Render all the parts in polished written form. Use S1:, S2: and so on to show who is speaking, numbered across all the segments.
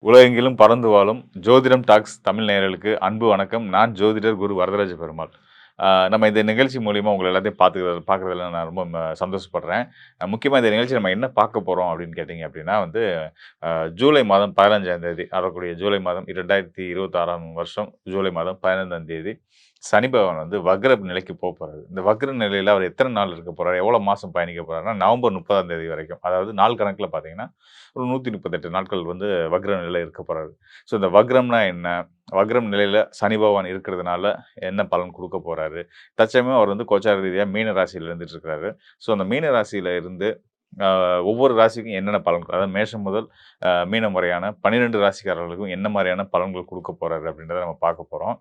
S1: உலகெங்கிலும் பறந்து வாழும் ஜோதிடம் டாக்ஸ் தமிழ் நேயர்களுக்கு அன்பு வணக்கம். நான் ஜோதிடர் குரு வரதராஜ பெருமாள். நம்ம இந்த நிகழ்ச்சி மூலியமா உங்கள எல்லாத்தையும் பார்க்குறதுல நான் ரொம்ப சந்தோஷப்படுறேன். முக்கியமா இந்த நிகழ்ச்சி நம்ம என்ன பார்க்க போறோம் அப்படின்னு கேட்டீங்க அப்படின்னா வந்து, ஜூலை மாதம் 15ஆம் தேதி வரக்கூடிய ஜூலை மாதம் 2026ஆம் வருஷம் ஜூலை மாதம் 15ஆம் தேதி சனி பகவான் வந்து வக்ர நிலைக்கு போறாரு. இந்த வக்ர நிலையில அவர் எத்தனை நாள் இருக்க போறாரு? எவ்வளோ மாசம் பயணிக்க போறாருன்னா, நவம்பர் 30ஆம் தேதி வரைக்கும். அதாவது நாள் கணக்குல பார்த்தீங்கன்னா, ஒரு 138 நாட்கள் வந்து வக்ர நிலை இருக்க போறாரு. ஸோ இந்த வக்ரம்னா என்ன? வக்ரம் நிலையில சனி பகவான் இருக்கிறதுனால என்ன பலன் குடுக்க போறாரு? தற்சமயம் அவர் வந்து கோச்சார ரீதியா மீன ராசியில இருந்துட்டு இருக்கிறாரு. ஸோ அந்த மீன ராசியில இருந்து அ ஒவ்வொரு ராசிக்கும் என்னென்ன பலன், அதாவது மேஷம் முதல் மீனம் வரையான 12 ராசிக்காரர்களுக்கும் என்ன மாரியான பலன்கள் குடுக்க போறாரு அப்படின்றத நம்ம பார்க்க போறோம்.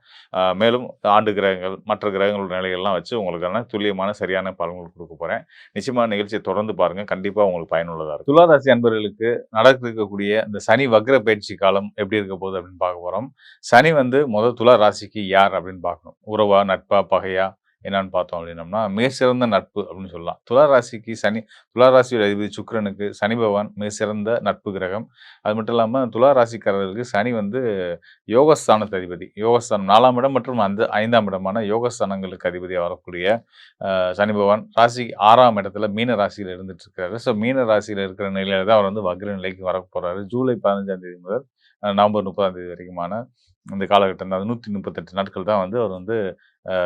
S1: மேலும் ஆண்டு கிரகங்கள், மற்ற கிரகங்களோட நிலைகள்லாம் வச்சு உங்களுக்கான துல்லியமான சரியான பலன்கள் குடுக்க போறேன். நிச்சயமா நிகழ்ச்சிய தொடர்ந்து பாருங்க. கண்டிப்பா உங்களுக்கு பயனுள்ளதா இருக்கும். துலா ராசி அன்பர்களுக்கு நடக்க இருக்கக்கூடிய இந்த சனி வக்ர பயிற்சி காலம் எப்படி இருக்க போகுது அப்படின்னு பார்க்க போறோம். சனி வந்து துலா ராசிக்கு யார் அப்படின்னு பார்க்கணும். உறவா, நட்பா, பகையா என்னான்னு பார்த்தோம் அப்படின்னம்னா, மிகச்சிறந்த நட்பு அப்படின்னு சொல்லலாம். துலா ராசிக்கு துலா ராசியோட அதிபதி சுக்கிரனுக்கு சனி பகவான் மிகச்சிறந்த நட்பு கிரகம். அது மட்டும் இல்லாம துலா ராசிக்காரர்களுக்கு சனி வந்து யோகஸ்தானத்து அதிபதி. யோகஸ்தானம் 4ஆம் இடம் மற்றும் அந்த 5ஆம் இடமான யோகஸ்தானங்களுக்கு அதிபதியா வரக்கூடிய சனி பகவான் ராசிக்கு 6ஆம் இடத்துல மீன ராசியில இருந்துட்டு இருக்காரு. ஸோ மீன ராசியில இருக்கிற நிலையில தான் அவர் வந்து வக்ர நிலைக்கு வரப்போறாரு. ஜூலை 15ஆம் தேதி முதல் நவம்பர் 30ஆம் தேதி வரைக்குமான இந்த காலகட்டம் தான். 138 நாட்கள் தான் வந்து அவர் வந்து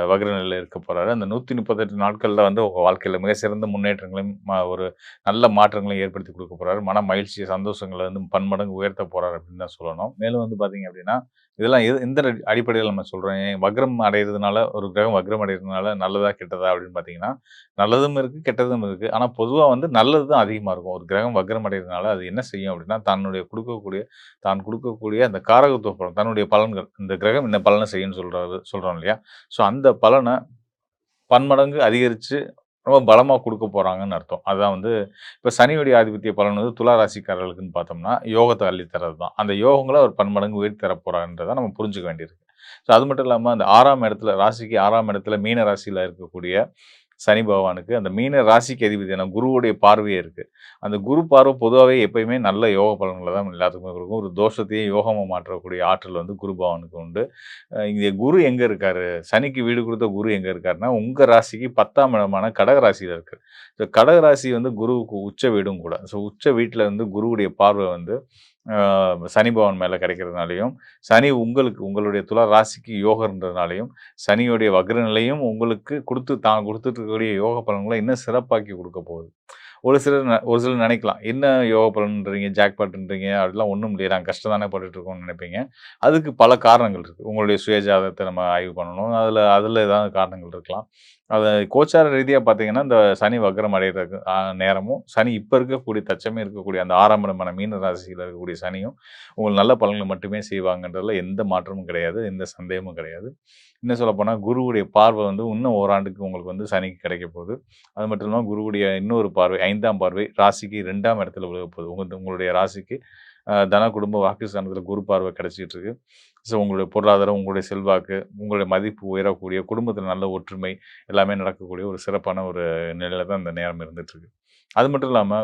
S1: வக்ர நிலையில இருக்க போறாரு. அந்த 138 நாட்கள்ல வந்து உங்க வாழ்க்கையில மிக சிறந்த முன்னேற்றங்களையும், ஒரு நல்ல மாற்றங்களையும் ஏற்படுத்தி குடுக்க போறாரு. மன மகிழ்ச்சி, சந்தோஷங்கள வந்து பன்மடங்கு உயர்த்த போறாரு அப்படின்னு தான் சொல்லணும். மேலும் வந்து பார்த்தீங்க அப்படின்னா, இதெல்லாம் எந்த அடிப்படையில நம்ம சொல்றோம்? வக்ரம் அடையிறதுனால ஒரு கிரகம் வக்ரம் அடையிறதுனால நல்லதா, கெட்டதா அப்படின்னு பார்த்தீங்கன்னா, நல்லதும் இருக்கு, கெட்டதும் இருக்கு. ஆனா பொதுவா வந்து நல்லது தான் அதிகமா இருக்கும். ஒரு கிரகம் வக்ரம் அடையிறதுனால அது என்ன செய்யும் அப்படின்னா, தான் குடுக்கக்கூடிய அந்த காரகத்துவ பலன், தன்னுடைய பலன்கள், இந்த கிரகம் இந்த பலன செய்யும்னு சொல்றோம் இல்லையா? ஸோ அந்த பலன பன்மடங்கு அதிகரிச்சு ரொம்ப பலமா குடுக்க போறாங்கன்னு அர்த்தம். அதான் வந்து இப்ப சனியுடைய ஆதிபத்திய பலன் வந்து துலா ராசிக்காரர்களுக்குன்னு பார்த்தோம்னா, யோகத்த அள்ளி தர்றது தான். அந்த யோகங்கள அவர் பன்மடங்கு உயர்த்தி தரப் போறார்ன்றத நம்ம புரிஞ்சுக்க வேண்டியிருக்கு. ஸோ அது மட்டும் இல்லாம அந்த 6ஆம் இடத்துல ராசிக்கு 6ஆம் இடத்துல மீன ராசியில இருக்கக்கூடிய சனி பகவானுக்கு அந்த மீன ராசிக்கு அதிபதியான குருவுடைய பார்வையே இருக்கு. அந்த குரு பார்வை பொதுவாவே எப்பயுமே நல்ல யோக பலன்கள தான் எல்லாத்துக்குமே குடுக்கும். ஒரு தோஷத்தையே யோகமா மாற்றக்கூடிய ஆற்றல் வந்து குரு பகவானுக்கு உண்டு. இங்க குரு எங்க இருக்காரு? சனிக்கு வீடு குடுத்த குரு எங்க இருக்காருன்னா, உங்க ராசிக்கு 10ஆம் இடமான கடக ராசியில இருக்காரு. ஸோ கடக ராசி வந்து குருவுக்கு உச்ச வீடும் கூட. ஸோ உச்ச வீட்ல இருந்து குருவுடைய பார்வை வந்து அ சனி பகவான் மேல கிடைக்கிறதுனாலயும், சனி உங்களுடைய துலா ராசிக்கு யோகம்ன்றதுனாலயும், சனியுடைய வக்ர நிலையும் உங்களுக்கு தான் குடுத்துட்டு இருக்கக்கூடிய யோக பலன்கள இன்னும் சிறப்பாக்கி குடுக்க போகுது. ஒரு சிலர் நினைக்கலாம். என்ன யோக பலன்றீங்க, ஜாக்பாட்ன்றீங்க அப்படிலாம் ஒண்ணும் இல்லையே. நாங்க கஷ்டம் தானே பட்டுட்டு இருக்கோம்னு நினைப்பீங்க. அதுக்கு பல காரணங்கள் இருக்கு. உங்களுடைய சுயஜாதகத்த நம்ம ஆய்வு பண்ணணும். அதுல ஏதாவது காரணங்கள் இருக்கலாம். அத கோச்சார ரீதியா பார்த்தீங்கன்னா, இந்த சனி வக்ரம் அடையிறதுக்கு நேரமும், சனி இப்ப இருக்கக்கூடிய தற்சமயம் இருக்கக்கூடிய அந்த 6ஆம் இடமான மீன ராசியில இருக்கக்கூடிய சனியும், உங்களுக்கு நல்ல பலன்கள மட்டுமே செய்வாங்கன்றதுல எந்த மாற்றமும் கிடையாது. எந்த சந்தேகமும் கிடையாது. இன்னும் சொல்லப்போனா, குருவுடைய பார்வை வந்து இன்னும் ஓராண்டுக்கு உங்களுக்கு வந்து சனிக்கு கிடைக்கப் போகுது. அது மட்டும் இல்லாம குருவுடைய இன்னொரு பார்வை 5ஆம் பார்வை ராசிக்கு 2ஆம் இடத்துல விழப் போகுது. உங்களுடைய ராசிக்கு தன, குடும்ப, வாக்குஸ்தானத்துல குரு பார்வை கிடைச்சிட்டு இருக்கு. ஸோ உங்களுடைய பொருளாதாரம், உங்களுடைய செல்வாக்கு, உங்களுடைய மதிப்பு உயரக்கூடிய, குடும்பத்தில நல்ல ஒற்றுமை எல்லாமே நடக்கக்கூடிய ஒரு சிறப்பான ஒரு நிலையில தான் இந்த நேரம் இருந்துட்டு இருக்கு. அது மட்டும் இல்லாம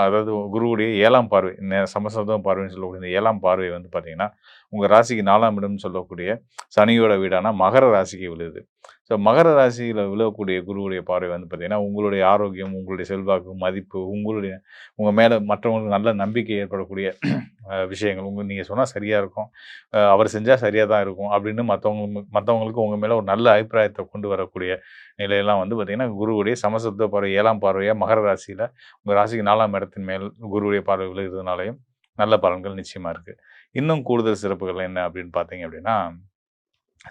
S1: அதாவது குருவுடைய 7ஆம் பார்வை, சமசப்தம பார்வைன்னு சொல்லக்கூடிய இந்த 7ஆம் பார்வை வந்து பார்த்தீங்கன்னா, உங்க ராசிக்கு 4ஆம் இடம்னு சொல்லக்கூடிய சனியோட வீடான மகர ராசிக்கு விழுது. ஸோ மகர ராசியில விழக்கூடிய குருவுடைய பார்வை வந்து பார்த்தீங்கன்னா, உங்களுடைய ஆரோக்கியம், உங்களுடைய செல்வாக்கு, மதிப்பு, உங்க மேல மற்றவங்களுக்கு நல்ல நம்பிக்கை ஏற்படக்கூடிய விஷயங்கள், நீங்க சொன்னா சரியா இருக்கும். அவர் செஞ்சா சரியா தான் இருக்கும் அப்படின்னு மத்தவங்களுக்கு உங்க மேல ஒரு நல்ல அபிப்பிராயத்த கொண்டு வரக்கூடிய நிலையெல்லாம் வந்து பார்த்தீங்கன்னா, குருவுடைய சமசப்த பார்வை 7ஆம் பார்வையா மகர ராசியில உங்க ராசிக்கு 4ஆம் இடத்தின் மேல் குருவுடைய பார்வை விழுகிறதுனாலயும் நல்ல பலன்கள் நிச்சயமா இருக்கு. இன்னும் கூடுதல் சிறப்புகள் என்ன அப்படின்னு பார்த்தீங்க அப்படின்னா,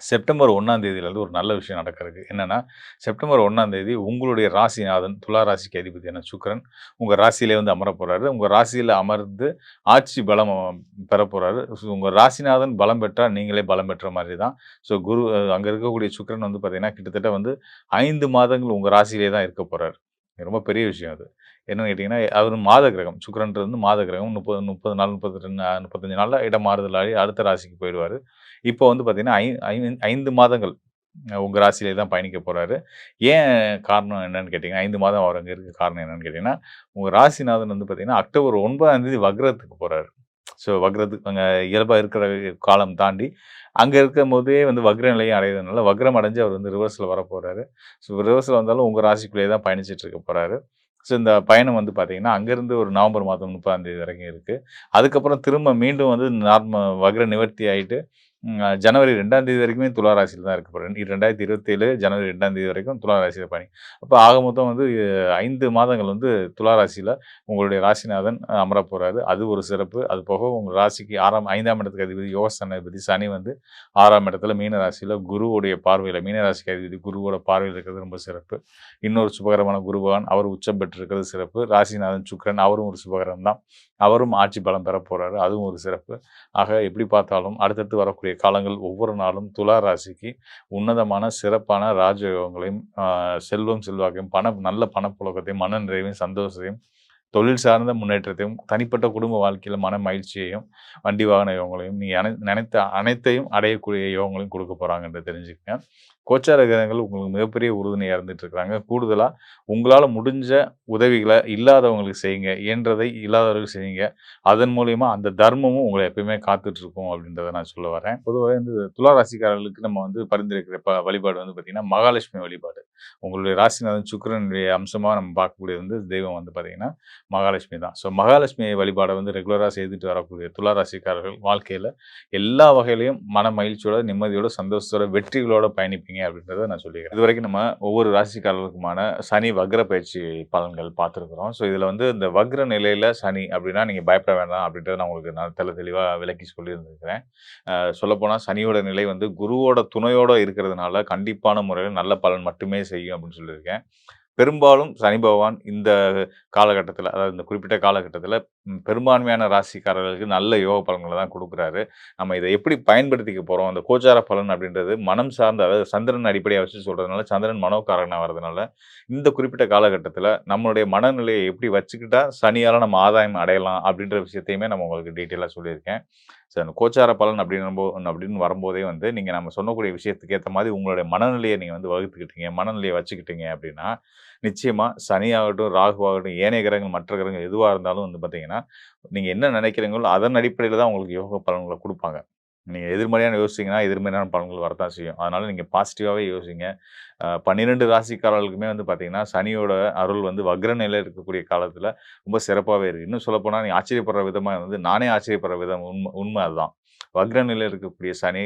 S1: செப்டம்பர் 1ஆம் தேதியிலிருந்து ஒரு நல்ல விஷயம் நடக்க இருக்கு. என்னன்னா, செப்டம்பர் 1ஆம் தேதி உங்களுடைய ராசிநாதன் துலா ராசிக்கு அதிபதியான சுக்கிரன் உங்க ராசியிலே வந்து அமரப் போறாரு. உங்க ராசியில அமர்ந்து ஆட்சி பலம் பெறப் போறாரு. உங்க ராசிநாதன் பலம் பெற்றா நீங்களே பலம் பெற்ற மாதிரி தான். ஸோ அங்க இருக்கக்கூடிய சுக்கிரன் வந்து பார்த்தீங்கன்னா, கிட்டத்தட்ட வந்து 5 மாதங்கள் உங்க ராசியிலே தான் இருக்கப் போறாரு. ரொம்ப பெரிய விஷயம் அது. என்னன்னு கேட்டீங்கன்னா, அவரு மாத கிரகம். சுக்கிரன்றது வந்து மாத கிரகம். 30 நாள், 32 35 நாள்ல இடம் மாறுதல் ஆகி அடுத்த ராசிக்கு போயிடுவாரு. இப்போ வந்து பார்த்தீங்கன்னா, 5 மாதங்கள் உங்க ராசியிலே தான் பயணிக்க போறாரு. ஏன் காரணம் என்னன்னு கேட்டீங்கன்னா, 5 மாதம் அவர் அங்க இருக்க காரணம் என்னன்னு கேட்டீங்கன்னா, உங்க ராசிநாதன் வந்து பார்த்தீங்கன்னா, அக்டோபர் 9ஆம் தேதி வக்ரத்துக்கு போறாரு. ஸோ வக்ரத்துக்கு அங்கே இயல்பா இருக்கிற காலம் தாண்டி, அங்க இருக்கும்போதே வந்து வக்ர நிலையை அடையறதுனால, வக்ரம் அடைஞ்சு அவர் வந்து ரிவர்ஸ்ல வரப்போறாரு. ஸோ ரிவர்ஸ்ல வந்தாலும் உங்க ராசிக்குள்ளேயே தான் பயணிச்சுட்டு இருக்க போறாரு. ஸோ இந்த பயணம் வந்து பார்த்தீங்கன்னா, அங்கருந்து ஒரு நவம்பர் மாதம் 30ஆம் தேதி வரைக்கும் இருக்கு. அதுக்கப்புறம் திரும்ப மீண்டும் வந்து வக்ர நிவர்த்தி ஆயிட்டு, ஜனவரி 2ஆம் தேதி வரைக்குமே துலா ராசியில தான் இருக்க போறாரு. 2027 ஜனவரி 2ஆம் தேதி வரைக்கும் துலா ராசியில பயணி அப்ப ஆக மொத்தம் வந்து 5 மாதங்கள் வந்து துலா ராசியில உங்களுடைய ராசிநாதன் அமரப் போறாரு. அது ஒரு சிறப்பு. அது போக உங்க ராசிக்கு 5ஆம் இடத்துக்கு அதிபதி யோகஸ்தானாதிபதி சனி வந்து 6ஆம் இடத்துல மீன ராசியில குருவுடைய பார்வையில மீன ராசிக்கு அதிபதி குருவோட பார்வையில இருக்கிறது ரொம்ப சிறப்பு. இன்னொரு சுபகரமான குரு பகவான் அவர் உச்சம் பெற்றிருக்கிறது சிறப்பு. ராசிநாதன் சுக்கிரன் அவரும் ஒரு சுபகரம் தான். அவரும் ஆட்சி பலம் பெறப் போறாரு. அதுவும் ஒரு சிறப்பு. ஆக எப்படி பார்த்தாலும் அடுத்தடுத்து வரக்கூடிய காலங்கள் ஒவ்வொரு நாளும் துலா ராசிக்கு உன்னதமான சிறப்பான ராஜயோகங்களையும், செல்வம் செல்வாக்கையும், நல்ல பணப்புழக்கத்தையும், மன நிறைவையும், சந்தோஷத்தையும், தொழில் சார்ந்த முன்னேற்றத்தையும், தனிப்பட்ட குடும்ப வாழ்க்கையில மன மகிழ்ச்சியையும், வண்டி வாகன யோகங்களையும், நீங்க நினைத்த அனைத்தையும் அடையக்கூடிய யோகங்களையும் குடுக்க போறாங்கன்றத தெரிஞ்சுக்கங்க. கோச்சார கிரகங்கள் உங்களுக்கு மிகப்பெரிய உறுதுணையா இருந்துட்டு இருக்காங்க. கூடுதலா உங்களால முடிஞ்ச உதவிகள இல்லாதவங்களுக்கு செய்யுங்க. இயன்றதை இல்லாதவர்களுக்கு செய்யுங்க. அதன் மூலியமா அந்த தர்மமும் உங்கள எப்பயுமே காத்துட்டு இருக்கும் அப்படின்றத நான் சொல்ல வரேன். பொதுவாவே வந்து துலா ராசிக்காரர்களுக்கு நம்ம வந்து பரிந்துரைக்கிற வழிபாடு வந்து பார்த்தீங்கன்னா, மகாலட்சுமி வழிபாடு. உங்களுடைய ராசிநாதன் சுக்கிரனுடைய அம்சமா நம்ம பார்க்கக்கூடியது வந்து தெய்வம் வந்து பார்த்தீங்கன்னா, மகாலட்சுமி தான். ஸோ மகாலட்சுமி வழிபாட வந்து ரெகுலரா செய்துட்டு வரக்கூடிய துலா ராசிக்காரர்கள் வாழ்க்கையில எல்லா வகையிலயும் மன மகிழ்ச்சியோட, நிம்மதியோட, சந்தோஷத்தோட, வெற்றிகளோட பயணிப்பீங்க அப்படின்றத நான் சொல்லிக்கிறேன். இதுவரைக்கும் நம்ம ஒவ்வொரு ராசிக்காரர்களுக்குமான சனி வக்ர பயிற்சி பலன்கள் பார்த்துருக்கிறோம். ஸோ இதுல வந்து இந்த வக்ர நிலையில சனி அப்படின்னா நீங்க பயப்பட வேண்டாம் அப்படின்றத நான் உங்களுக்கு தெளிவா விளக்கி சொல்லியிருந்திருக்கிறேன். சொல்லப்போனா சனியோட நிலை வந்து குருவோட துணையோட இருக்கிறதுனால கண்டிப்பான முறையில நல்ல பலன் மட்டுமே செய்யும் அப்படின்னு சொல்லியிருக்கேன். பெரும்பாலும் சனி பகவான் இந்த காலகட்டத்தில, அதாவது இந்த குறிப்பிட்ட காலகட்டத்தில பெரும்பான்மையான ராசிக்காரர்களுக்கு நல்ல யோக பலன்கள தான் குடுக்குறாரு. நம்ம இத எப்படி பயன்படுத்திக்க போறோம், அந்த கோச்சார பலன் அப்படின்றது மனம் சார்ந்த, அதாவது சந்திரன் அடிப்படையா வச்சு சொல்றதுனால, சந்திரன் மனோகாரகனா வரதுனால, இந்த குறிப்பிட்ட காலகட்டத்தில நம்மளுடைய மனநிலையை எப்படி வச்சுக்கிட்டா சனியால நம்ம ஆதாயம் அடையலாம் அப்படின்ற விஷயத்தையுமே நம்ம உங்களுக்கு டீட்டெயிலா சொல்லியிருக்கேன். ஸோ அந்த கோச்சார பலன் அப்படின்னு வரும்போதே வந்து, நீங்க நம்ம சொல்லக்கூடிய விஷயத்துக்கு ஏத்த மாரி உங்களுடைய மனநிலைய நீங்க வந்து வகுத்துக்கிட்டீங்க, மனநிலைய வச்சுக்கிட்டீங்க அப்படின்னா, நிச்சயமா சனியாகட்டும், ராகுவாகட்டும், ஏனைய கிரகங்கள், மற்ற கிரகங்கள் எதுவா இருந்தாலும் வந்து பார்த்தீங்கன்னா, நீங்க என்ன நினைக்கிறீங்களோ அதன் அடிப்படையில தான் உங்களுக்கு யோக பலன்கள குடுப்பாங்க. நீங்க எதிர்மறையான யோசிச்சீங்கன்னா, எதிர்மறையான பலன்கள் வரத்தான் செய்யும். அதனால நீங்க பாசிட்டிவாவே யோசிங்க. 12 ராசிக்காரர்களுக்குமே வந்து பார்த்தீங்கன்னா, சனியோட அருள் வந்து வக்ர நிலையில இருக்கக்கூடிய காலத்தில ரொம்ப சிறப்பாவே இருக்கு. இன்னும் சொல்லப்போனா, நீங்க ஆச்சரியப்படுற விதமா வந்து நானே ஆச்சரியப்படுற விதம் உண்ம அதுதான். வக்ர நிலையில இருக்கக்கூடிய சனி,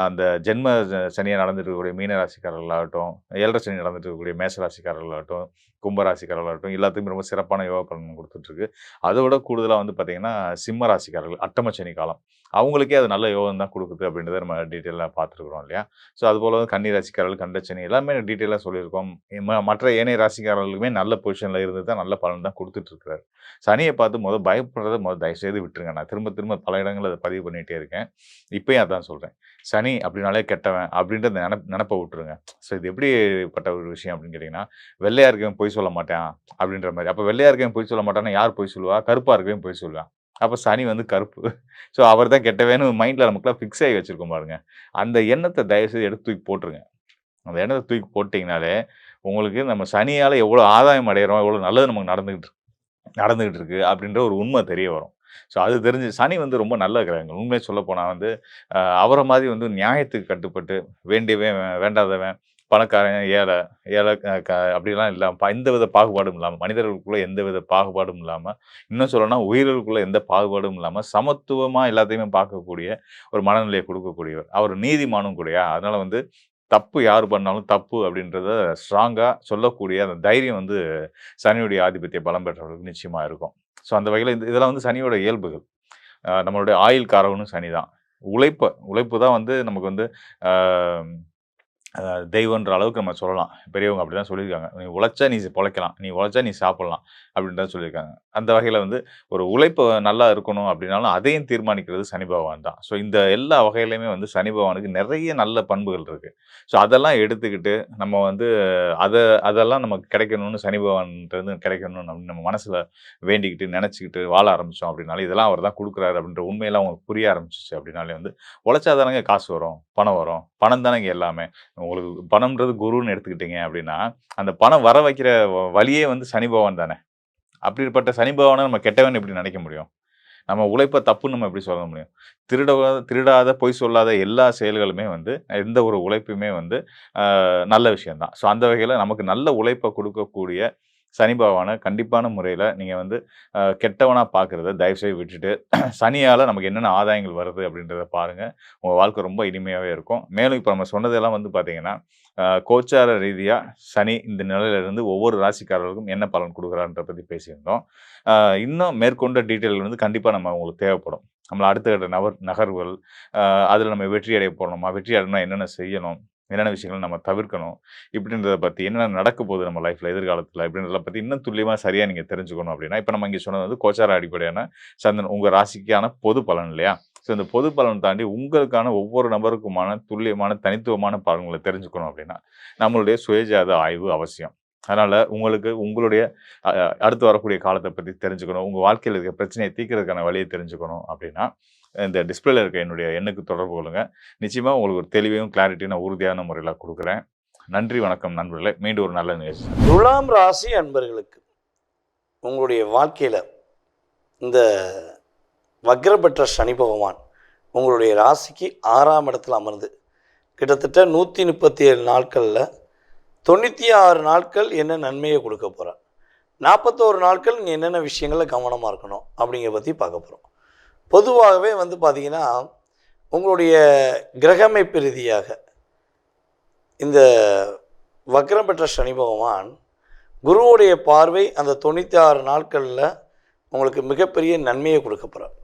S1: அந்த ஜென்ம சனியா நடந்துட்டு இருக்கக்கூடிய மீன ராசிக்காரர்களாகட்டும், 7 சனி நடந்துட்டு இருக்கக்கூடிய மேஷ ராசிக்காரர்களாகட்டும், கும்ப ராசிக்காரர்களாகட்டும், எல்லாத்துக்குமே ரொம்ப சிறப்பான யோக பலன் குடுத்துட்டுருக்கு. அத விட கூடுதலா வந்து பார்த்தீங்கன்னா, சிம்ம ராசிக்காரர்கள் அட்டம சனி காலம். அவங்களுக்கே அது நல்ல யோகம் தான் குடுக்குது அப்படின்றத நம்ம டீட்டெயிலா பார்த்துருக்கிறோம் இல்லையா? ஸோ அதுபோல கன்னி ராசிக்காரர்கள், கண்டசனி எல்லாமே டீட்டெயிலா சொல்லியிருக்கோம். மற்ற ஏனைய ராசிக்காரர்களுக்குமே நல்ல பொசிஷன்ல இருந்து தான் நல்ல பலன் தான் குடுத்துட்டு இருக்கிறாரு. சனிய பார்த்து பயப்படுறத தயவுசெய்து விட்டுருங்க. நான் திரும்ப திரும்ப பல இடங்கள்ல அத பதிவு பண்ணிட்டே இருக்கேன். இப்பயும் அதான் சொல்றேன். சனி அப்படின்னாலே கெட்டவன் அப்படின்ற அந்த நெனப்ப விட்டுருங்க. ஸோ இது எப்படிப்பட்ட ஒரு விஷயம் அப்படின்னு கேட்டீங்கன்னா, வெள்ளையா இருக்கவன் பொய் சொல்ல மாட்டான் அப்படின்ற மாரி. அப்ப வெள்ளையா இருக்கவன் பொய் சொல்ல மாட்டான்னா யார் பொய் சொல்லுவா? கருப்பா இருக்கவன் பொய் சொல்லுவான். அப்ப சனி வந்து கருப்பு. ஸோ அவர் தான் கெட்டவன்னு மைண்ட்ல நமக்குலாம் ஃபிக்ஸ் ஆகி வச்சிருக்கோம் பாருங்க. அந்த எண்ணத்த தயவுசெய்து எடுத்து தூக்கி போட்டுருங்க. அந்த எண்ணத்த தூக்கி போட்டீங்கனாலே, உங்களுக்கு நம்ம சனியால எவ்வளோ ஆதாயம் அடையறோம், எவ்வளோ நல்லது நமக்கு நடந்துகிட்டு இருக்கு அப்படின்ற ஒரு உண்மை தெரிய வரும். ஸோ அது தெரிஞ்சு சனி வந்து ரொம்ப நல்ல கிரகங்கள். உண்மைய சொல்லப்போனா வந்து, அவர மாதிரி வந்து நியாயத்துக்கு கட்டுப்பட்டு, வேண்டியவன், வேண்டாதவன், பணக்காரன், ஏழை, ஏழை அப்படிலாம் இல்லாம, எந்தவித பாகுபாடும் இல்லாம, மனிதர்களுக்குள்ள எந்தவித பாகுபாடும் இல்லாம, இன்னும் சொல்லணும்னா உயிர்களுக்குள்ள எந்த பாகுபாடும் இல்லாம, சமத்துவமா எல்லாத்தையுமே பார்க்கக்கூடிய ஒரு மனநிலையை குடுக்கக்கூடியவர். அவர் நீதிமானும் கூடயா. அதனால வந்து தப்பு யார் பண்ணாலும் தப்பு அப்படின்றத ஸ்ட்ராங்கா சொல்லக்கூடிய அந்த தைரியம் வந்து சனியுடைய ஆதிபத்திய பலம் பெற்றவர்களுக்கு நிச்சயமா இருக்கும். ஸோ அந்த வகையில இதெல்லாம் வந்து சனியோட இயல்புகள். நம்மளுடைய ஆயுள் காரகனும் சனி தான். உழைப்பு தான் வந்து நமக்கு வந்து ஆ தெய்வம்ன்ற அளவுக்கு நம்ம சொல்லலாம். பெரியவங்க அப்படிதான் சொல்லியிருக்காங்க. "நீ உழைச்சா நீ பொழைக்கலாம். நீ உழைச்சா நீ சாப்பிடலாம்." அப்படின்னு தான் சொல்லியிருக்காங்க. அந்த வகையில வந்து ஒரு உழைப்பு நல்லா இருக்கணும் அப்படின்னாலும், அதையும் தீர்மானிக்கிறது சனி பகவான் தான். ஸோ இந்த எல்லா வகையிலயுமே வந்து சனி பகவானுக்கு நெறைய நல்ல பண்புகள் இருக்கு. ஸோ அதெல்லாம் எடுத்துக்கிட்டு நம்ம வந்து அத அதெல்லாம் நமக்கு கிடைக்கணும்னு சனி பகவான்ட்டருந்து கிடைக்கணும்னு நம்ம மனசுல வேண்டிக்கிட்டு, நெனச்சுக்கிட்டு வாழ ஆரம்பிச்சோம் அப்படின்னாலே, இதெல்லாம் அவர் தான் குடுக்குறாரு அப்படின்ற உண்மையெல்லாம் உங்களுக்கு புரிய ஆரம்பிச்சுச்சு அப்படின்னாலே வந்து, உழைச்சா தானங்க காசு வரும், பணம் வரும். பணம் தானங்க எல்லாமே. உங்களுக்கு பணம்ன்றது குருன்னு எடுத்துக்கிட்டீங்க அப்படின்னா, அந்த பணம் வர வைக்கிற வழியே வந்து சனி பகவான் தானே. அப்படிப்பட்ட சனி பகவான நம்ம கெட்டவன்னு எப்படி நினைக்க முடியும்? நம்ம உழைப்ப தப்புன்னு நம்ம எப்படி சொல்ல முடியும்? திருடாத, பொய் சொல்லாத எல்லா செயல்களுமே வந்து எந்த ஒரு உழைப்புமே வந்து நல்ல விஷயம் தான். ஸோ அந்த வகையில நமக்கு நல்ல உழைப்ப குடுக்கக்கூடிய சனி பகவான கண்டிப்பான முறையில நீங்க வந்து கெட்டவனா பார்க்கிறத தயவுசெய்து விட்டுட்டு, சனியால நமக்கு என்னென்ன ஆதாயங்கள் வருது அப்படின்றத பாருங்க. உங்க வாழ்க்கை ரொம்ப இனிமையாவே இருக்கும். மேலும் இப்ப நம்ம சொன்னதெல்லாம் வந்து பார்த்தீங்கன்னா, கோச்சார ரீதியா சனி இந்த நிலையில இருந்து ஒவ்வொரு ராசிக்காரர்களுக்கும் என்ன பலன் குடுக்குறார்ன்றத பத்தி பேசியிருந்தோம். அ இன்னும் மேற்கொண்ட டீட்டெயில் வந்து கண்டிப்பா உங்களுக்கு தேவைப்படும். நம்மள அடுத்த கட்ட நகர்வுகள், அ அதில நம்ம வெற்றி அடைய போறோமா? வெற்றி அடையணும்னா என்னென்ன செய்யணும்? என்னென்ன விஷயங்கள நம்ம தவிர்க்கணும்? இப்படின்றத பத்தி என்னென்ன நடக்க போகுது நம்ம லைஃப்ல எதிர்காலத்தில இப்படின்றத பத்தி இன்னும் துல்லியமா சரியா நீங்க தெரிஞ்சுக்கணும் அப்படின்னா, இப்ப நம்ம இங்க சொன்னது வந்து கோச்சார அடிப்படையான சந்திரன் உங்க ராசிக்கான பொது பலன் இல்லையா? ஸோ இந்த பொது பலன் தாண்டி உங்களுக்கான ஒவ்வொரு நபருக்குமான துல்லியமான, தனித்துவமான பலன்கள தெரிஞ்சுக்கணும் அப்படின்னா, நம்மளுடைய சுயஜாத ஆய்வு அவசியம். அதனால உங்களுக்கு உங்களுடைய அ அடுத்து வரக்கூடிய காலத்த பத்தி தெரிஞ்சுக்கணும். உங்க வாழ்க்கையில இருக்க பிரச்சனைய தீர்க்கிறதுக்கான வழிய தெரிஞ்சுக்கணும் அப்படின்னா, இந்த டிஸ்ப்ளேல இருக்க என்னுடைய எண்ணுக்கு தொடர்பு கொள்ளுங்க. நிச்சயமா உங்களுக்கு ஒரு தெளிவையும், கிளாரிட்டியும் நான் உறுதியான முறையில குடுக்குறேன். நன்றி, வணக்கம் நண்பர்களே. மீண்டும் ஒரு நல்ல நிகழ்ச்சி.
S2: துலாம் ராசி அன்பர்களுக்கு உங்களுடைய வாழ்க்கையில் இந்த வக்ரம் பெற்ற சனி பகவான் உங்களுடைய ராசிக்கு 6ஆம் இடத்துல அமர்ந்து கிட்டத்தட்ட 137 நாட்களில் 96 நாட்கள் என்ன நன்மையை கொடுக்க போகிறார், 41 நாட்கள் நீங்கள் என்னென்ன விஷயங்களில் கவனமாக இருக்கணும் அப்படிங்கிற பற்றி பார்க்க போகிறோம். பொதுவாகவே வந்து பார்த்திங்கன்னா உங்களுடைய கிரகமைப்பு ரீதியாக இந்த வக்ரம் பெற்ற சனி பகவான் குருவுடைய பார்வை அந்த 96 நாட்களில் உங்களுக்கு மிகப்பெரிய நன்மையை கொடுக்க போகிறார்.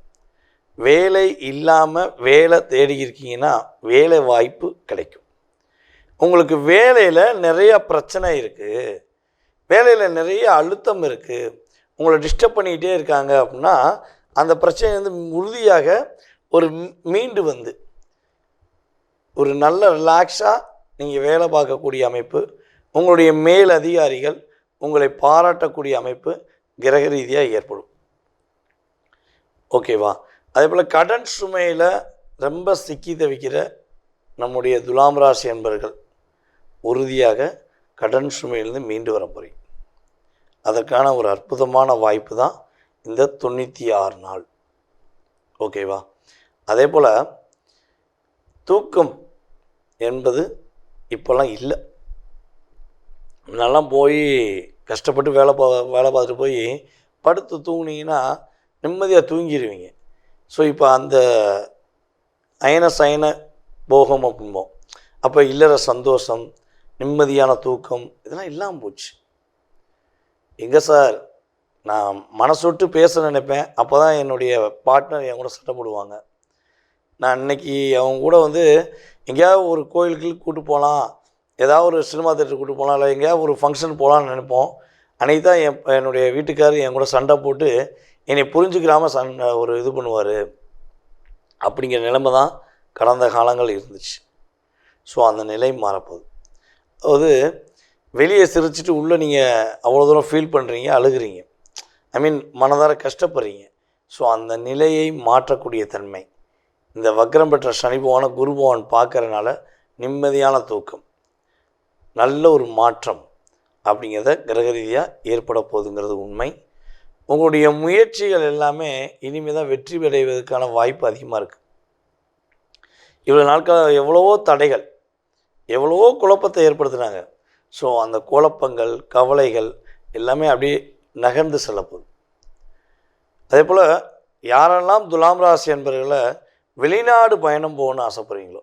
S2: வேலை இல்லாமல் வேலை தேடி இருக்கீங்கன்னா வேலை வாய்ப்பு கிடைக்கும். உங்களுக்கு வேலையில் நிறைய பிரச்சனை இருக்குது, வேலையில் நிறைய அழுத்தம் இருக்குது, உங்களை டிஸ்டர்ப் பண்ணிக்கிட்டே இருக்காங்க அப்படின்னா அந்த பிரச்சனை வந்து உறுதியாக ஒரு மீண்டு வந்து ஒரு நல்ல ரிலாக்ஸாக நீங்கள் வேலை பார்க்கக்கூடிய அமைப்பு, உங்களுடைய மேல் அதிகாரிகள் உங்களை பாராட்டக்கூடிய அமைப்பு கிரக ரீதியாக ஏற்படும். ஓகேவா? அதே போல் கடன் சுமையில் ரொம்ப சிக்கி தவிக்கிற நம்முடைய துலாம் ராசி என்பர்கள் உறுதியாக கடன் சுமையிலிருந்து மீண்டு வர போகிறீங்க. அதற்கான ஒரு அற்புதமான வாய்ப்பு தான் இந்த 96 நாள். ஓகேவா? அதே போல் தூக்கம் என்பது இப்போல்லாம் இல்லை. முன்னெல்லாம் போய் கஷ்டப்பட்டு வேலை பார்த்துட்டு போய் படுத்து தூங்குனீங்கன்னா நிம்மதியாக தூங்கிடுவீங்க. ஸோ இப்போ அந்த அயன சயன போகம் அப்படிம்போம். அப்போ இல்லற சந்தோஷம், நிம்மதியான தூக்கம் இதெல்லாம் இல்லாமல் போச்சு. எங்கே சார் நான் மனசு விட்டு பேச நினைப்பேன், அப்போ தான் என்னுடைய பார்ட்னர் என் கூட சண்டை போடுவாங்க. நான் இன்றைக்கி அவங்க கூட வந்து எங்கேயாவது ஒரு கோயிலுக்கு கூப்பிட்டு போகலாம், ஏதாவது ஒரு சினிமா தேட்டருக்கு கூப்பிட்டு போகலாம், இல்லை எங்கேயாவது ஒரு ஃபங்க்ஷன் போகலான்னு நினைப்போம். அன்றைக்கி தான் என்னுடைய வீட்டுக்காரர் என் கூட சண்டை போட்டு என்னை புரிஞ்சுக்கிறாமல் ஒரு இது பண்ணுவார். அப்படிங்கிற நிலைமை தான் கடந்த காலங்கள் இருந்துச்சு. ஸோ அந்த நிலை மாறப்போகுது. அதாவது வெளியே சிரிச்சிட்டு உள்ளே நீங்கள் அவ்வளோ தூரம் ஃபீல் பண்ணுறீங்க, அழுகிறீங்க, மனதார கஷ்டப்படுறீங்க. ஸோ அந்த நிலையை மாற்றக்கூடிய தன்மை இந்த வக்ரம் பெற்ற சனி பகவானை குரு பகவான் பார்க்கறனால நிம்மதியான தூக்கம், நல்ல ஒரு மாற்றம் அப்படிங்கிறத கிரக ரீதியாக ஏற்பட போகுதுங்கிறது உண்மை. உங்களுடைய முயற்சிகள் எல்லாமே இனிமேல் தான் வெற்றி அடைவதற்கான வாய்ப்பு அதிகமாக இருக்குது. இவ்வளோ நாட்கள் எவ்வளவோ தடைகள், எவ்வளவோ குழப்பத்தை ஏற்படுத்தினாங்க. ஸோ அந்த குழப்பங்கள், கவலைகள் எல்லாமே அப்படியே நகர்ந்து செல்லப்போகுது. அதே போல் யாரெல்லாம் துலாம் ராசி என்பவர்களை வெளிநாடு பயணம் போகணுன்னு ஆசைப்படுறீங்களோ,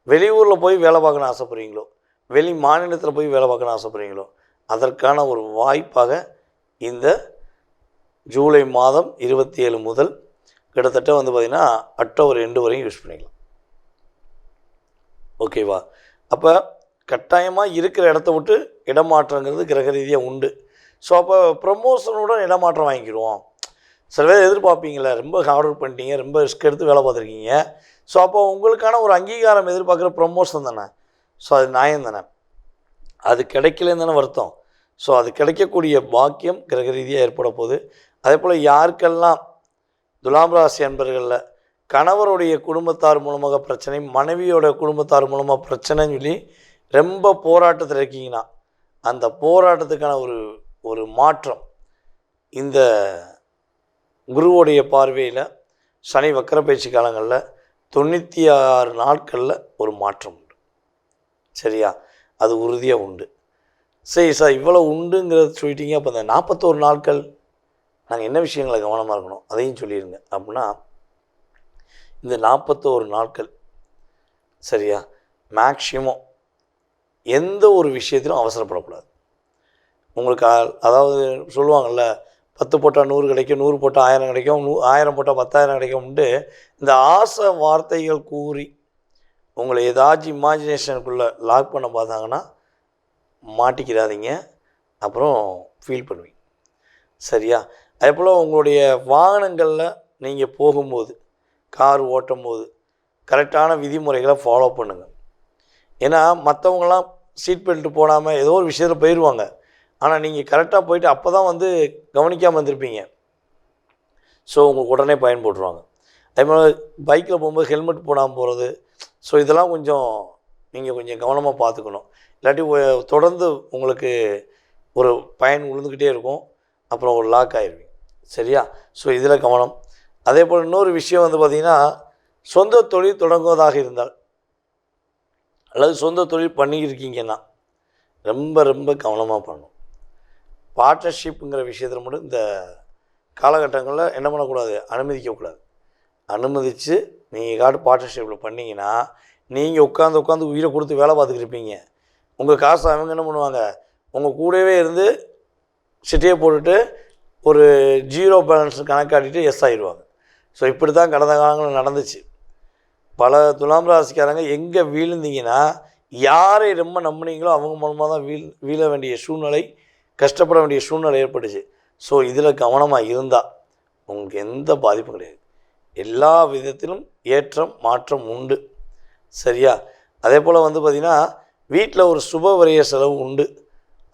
S2: வெளியூரில் போய் வேலை பார்க்கணுன்னு ஆசைப்படுறீங்களோ, வெளி மாநிலத்தில் போய் வேலை பார்க்கணுன்னு ஆசைப்படுறீங்களோ, அதற்கான ஒரு வாய்ப்பாக இந்த ஜூலை மாதம் 27 முதல் கிட்டத்தட்ட வந்து பார்த்திங்கன்னா அக்டோபர் 2 வரையும் யூஸ் பண்ணிக்கலாம். ஓகேவா? அப்போ கட்டாயமாக இருக்கிற இடத்த விட்டு இடமாற்றங்கிறது கிரக ரீதியாக உண்டு. ஸோ அப்போ ப்ரமோஷனுடன் இடமாற்றம் வாங்கிக்கிடுவோம். சில பேர் எதிர்பார்ப்பீங்களே, ரொம்ப ஆர்டர் பண்ணிட்டீங்க, ரொம்ப ரிஸ்க் எடுத்து வேலை பார்த்துருக்கீங்க. ஸோ அப்போ உங்களுக்கான ஒரு அங்கீகாரம் எதிர்பார்க்குற ப்ரமோஷன் தானே. ஸோ அது நியாயம் தானே, அது கிடைக்கலன்னு தானே வருத்தம். ஸோ அது கிடைக்கக்கூடிய பாக்கியம் கிரக ரீதியாக ஏற்பட போகுது. அதே போல் யாருக்கெல்லாம் துலாம் ராசி அன்பர்களில் கணவருடைய குடும்பத்தார் மூலமாக பிரச்சனை, மனைவியோட குடும்பத்தார் மூலமாக பிரச்சனைன்னு சொல்லி ரொம்ப போராட்டத்தில் இருக்கீங்கன்னா அந்த போராட்டத்துக்கான ஒரு மாற்றம் இந்த குருவுடைய பார்வையில் சனி வக்கர பயிற்சி காலங்களில் 96 நாட்களில் ஒரு மாற்றம் உண்டு. சரியா? அது உறுதியாக உண்டு. சரி சார், இவ்வளோ உண்டுங்கிறத சொல்லிட்டீங்க, அப்போ இந்த 41 நாட்கள் நாங்கள் என்ன விஷயங்களை கவனமாக இருக்கணும் அதையும் சொல்லிடுங்க அப்படின்னா, இந்த 41 நாட்கள் சரியா, மேக்ஸிமம் எந்த ஒரு விஷயத்திலும் அவசரப்படக்கூடாது. உங்களுக்கு அதாவது சொல்லுவாங்கள்ல, 10 போட்டால் 100 கிடைக்கும், 100 போட்டால் 1000 கிடைக்கும், 1000 போட்டால் 10,000 கிடைக்கும்ட்டு இந்த ஆசை வார்த்தைகள் கூறி உங்களை ஏதாச்சும் இமேஜினேஷனுக்குள்ளே லாக் பண்ண பார்த்தாங்கன்னா மாட்டிக்கிறாதீங்க, அப்புறம் ஃபீல் பண்ணுவீங்க. சரியா? அதே போல் உங்களுடைய வாகனங்களில் நீங்கள் போகும்போது, கார் ஓட்டும் போது கரெக்டான விதிமுறைகளை ஃபாலோ பண்ணுங்கள். ஏன்னா மற்றவங்களாம் சீட் பெல்ட் போடாமல் ஏதோ ஒரு விஷயத்தில் போயிடுவாங்க. ஆனால் நீங்கள் கரெக்டாக போயிட்டு அப்போ தான் வந்து கவனிக்காமல் இருந்திருப்பீங்க. ஸோ உங்களுக்கு உடனே பயன் போட்டுருவாங்க. அதே மாதிரி பைக்கில் போகும்போது ஹெல்மெட் போடாமல் போகிறது. ஸோ இதெல்லாம் நீங்கள் கொஞ்சம் கவனமாக பார்த்துக்கணும். இல்லாட்டி தொடர்ந்து உங்களுக்கு ஒரு பயன் விழுந்துக்கிட்டே இருக்கும், அப்புறம் ஒரு லாக் ஆகிடுவீங்க. சரியா? ஸோ இதில் கவனம். அதே போல் இன்னொரு விஷயம் வந்து பார்த்திங்கன்னா, சொந்த தொழில் தொடங்குவதாக இருந்தால் அல்லது சொந்த தொழில் பண்ணியிருக்கீங்கன்னா ரொம்ப ரொம்ப கவனமாக பண்ணணும். பார்ட்னர்ஷிப்புங்கிற விஷயத்தில் மட்டும் இந்த காலகட்டங்களில் என்ன பண்ணக்கூடாது, அனுமதிக்கக்கூடாது. அனுமதித்து நீங்கள் பார்ட்னர்ஷிப்பில் பண்ணிங்கன்னா நீங்கள் உட்காந்து உயிரை கொடுத்து வேலை பார்த்துக்கிருப்பீங்க. உங்கள் காசை அவங்க என்ன பண்ணுவாங்க, உங்கள் கூடவே இருந்து சிட்டியை போட்டுட்டு ஒரு 0 பேலன்ஸ் கணக்காட்டிட்டு எஸ் ஆகிடுவாங்க. ஸோ இப்படி தான் கடந்த காலங்களில் நடந்துச்சு. பல துலாம் ராசிக்காரங்க எங்கே வீழ்ந்தீங்கன்னா, யாரை ரொம்ப நம்பினீங்களோ அவங்க மூலமாக தான் வீழ வேண்டிய சூழ்நிலை, கஷ்டப்பட வேண்டிய சூழ்நிலை ஏற்பட்டுச்சு. ஸோ இதில் கவனமாக இருந்தால் உங்களுக்கு எந்த பாதிப்பும் கிடையாது. எல்லா விதத்திலும் ஏற்றம் மாற்றம் உண்டு. சரியா? அதே போல் வந்து பார்த்திங்கன்னா, வீட்டில் ஒரு சுப விரய செலவு உண்டு.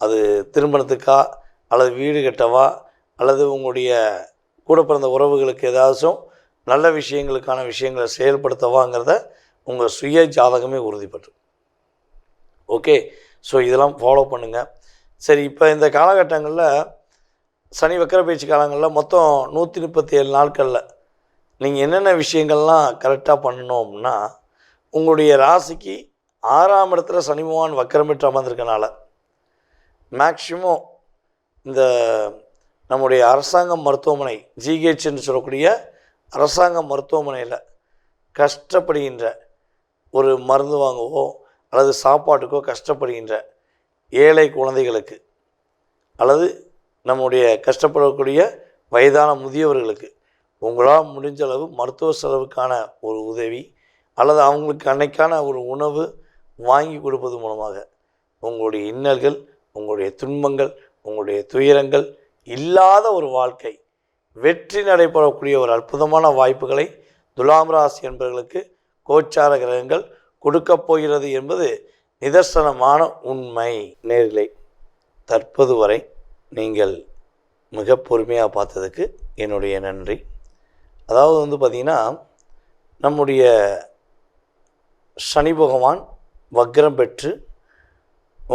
S2: அது திருமணத்துக்கா அல்லது வீடு கட்டவா அல்லது உங்களுடைய கூட பிறந்த உறவுகளுக்கு ஏதாச்சும் நல்ல விஷயங்களுக்கான விஷயங்களை செயல்படுத்தவாங்கிறத உங்கள் சுய ஜாதகமே உறுதிப்பட்டு. ஓகே, ஸோ இதெல்லாம் ஃபாலோ பண்ணுங்கள். சரி, இப்போ இந்த காலகட்டங்களில் சனி வக்கர பயிற்சி காலங்களில் மொத்தம் 137 நாட்களில் நீங்கள் என்னென்ன விஷயங்கள்லாம் கரெக்டாக பண்ணணும் அப்படின்னா, உங்களுடைய ராசிக்கு 6ஆம் இடத்துல சனி பகவான் வக்கரம் பெற்று அமர்ந்திருக்கனால மேக்ஸிமம் இந்த நம்முடைய அரசாங்க மருத்துவமனை ஜிஹெச்ன்னு சொல்லக்கூடிய அரசாங்க மருத்துவமனையில் கஷ்டப்படுகின்ற ஒரு மருந்து வாங்கவோ அல்லது சாப்பாட்டுக்கோ கஷ்டப்படுகின்ற ஏழை குழந்தைகளுக்கு அல்லது நம்முடைய கஷ்டப்படக்கூடிய வயதான முதியவர்களுக்கு உங்களால் முடிஞ்ச அளவு மருத்துவ செலவுக்கான ஒரு உதவி அல்லது அவங்களுக்கு அன்னைக்கான ஒரு உணவு வாங்கி கொடுப்பது மூலமாக உங்களுடைய இன்னல்கள், உங்களுடைய துன்பங்கள், உங்களுடைய துயரங்கள் இல்லாத ஒரு வாழ்க்கை வெற்றி நடைபெறக்கூடிய ஒரு அற்புதமான வாய்ப்புகளை துலாம் ராசி என்பவர்களுக்கு கோச்சார கிரகங்கள் கொடுக்கப் போகிறது என்பது நிதர்சனமான உண்மை. நேர்களே, தற்போது வரை நீங்கள் மிக பொறுமையாக பார்த்ததுக்கு என்னுடைய நன்றி. அதாவது வந்து பார்த்திங்கன்னா, நம்முடைய சனி பகவான் வக்ரம் பெற்று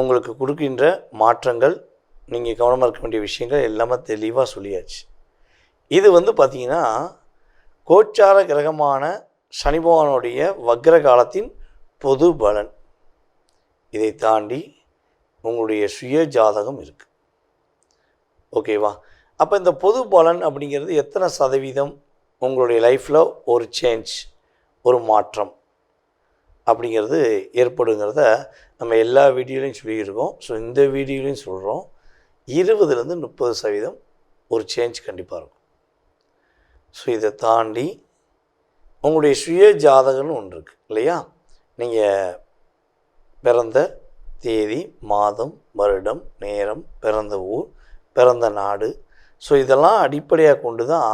S2: உங்களுக்கு கொடுக்கின்ற மாற்றங்கள், நீங்கள் கவனமாக இருக்க வேண்டிய விஷயங்கள் எல்லாமே தெளிவாக சொல்லியாச்சு. இது வந்து பார்த்திங்கன்னா கோச்சார கிரகமான சனி பகவானுடைய வக்ர காலத்தின் பொது பலன். இதை தாண்டி உங்களுடைய சுய ஜாதகம் இருக்குது. ஓகேவா? அப்போ இந்த பொது பலன் அப்படிங்கிறது எத்தனை சதவீதம் உங்களுடைய லைஃப்பில் ஒரு சேஞ்ச், ஒரு மாற்றம் அப்படிங்கிறது ஏற்படுங்கிறத நம்ம எல்லா வீடியோலையும் சொல்லியிருக்கோம். ஸோ இந்த வீடியோலையும் சொல்கிறோம், 20-30% ஒரு சேஞ்ச் கண்டிப்பாக இருக்கும். ஸோ இதை தாண்டி உங்களுடைய சுய ஜாதகம்னு ஒன்று இருக்குது இல்லையா? நீங்கள் பிறந்த தேதி, மாதம், வருடம், நேரம், பிறந்த ஊர், பிறந்த நாடு, ஸோ இதெல்லாம் அடிப்படையாக கொண்டு தான்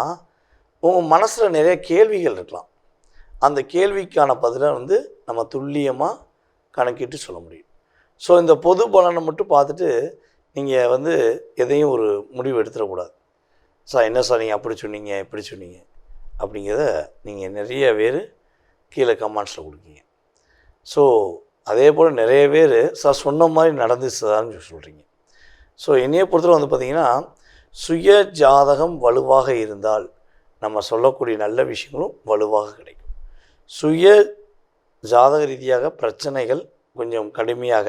S2: உங்கள் மனசில் நிறைய கேள்விகள் இருக்கலாம். அந்த கேள்விக்கான பதிலை வந்து நம்ம துல்லியமாக கணக்கிட்டு சொல்ல முடியும். ஸோ இந்த பொது பலனை மட்டும் பார்த்துட்டு நீங்கள் வந்து எதையும் ஒரு முடிவு எடுத்துடக்கூடாது. சார் என்ன சார் நீங்கள் அப்படி சொன்னீங்க இப்படி சொன்னீங்க அப்படிங்கிறத நீங்கள் நிறைய பேர் கீழே கமெண்ட்ஸில் கொடுக்கீங்க. ஸோ அதே போல் நிறைய பேர் சார் சொன்ன மாதிரி நடந்துச்சுதான்னு சொல்கிறீங்க. ஸோ என்னையை பொறுத்தவரை வந்து பார்த்திங்கன்னா, சுய ஜாதகம் வலுவாக இருந்தால் நம்ம சொல்லக்கூடிய நல்ல விஷயங்களும் வலுவாக கிடைக்கும். சுய ஜாதக ரீதியாக பிரச்சனைகள் கொஞ்சம் கடுமையாக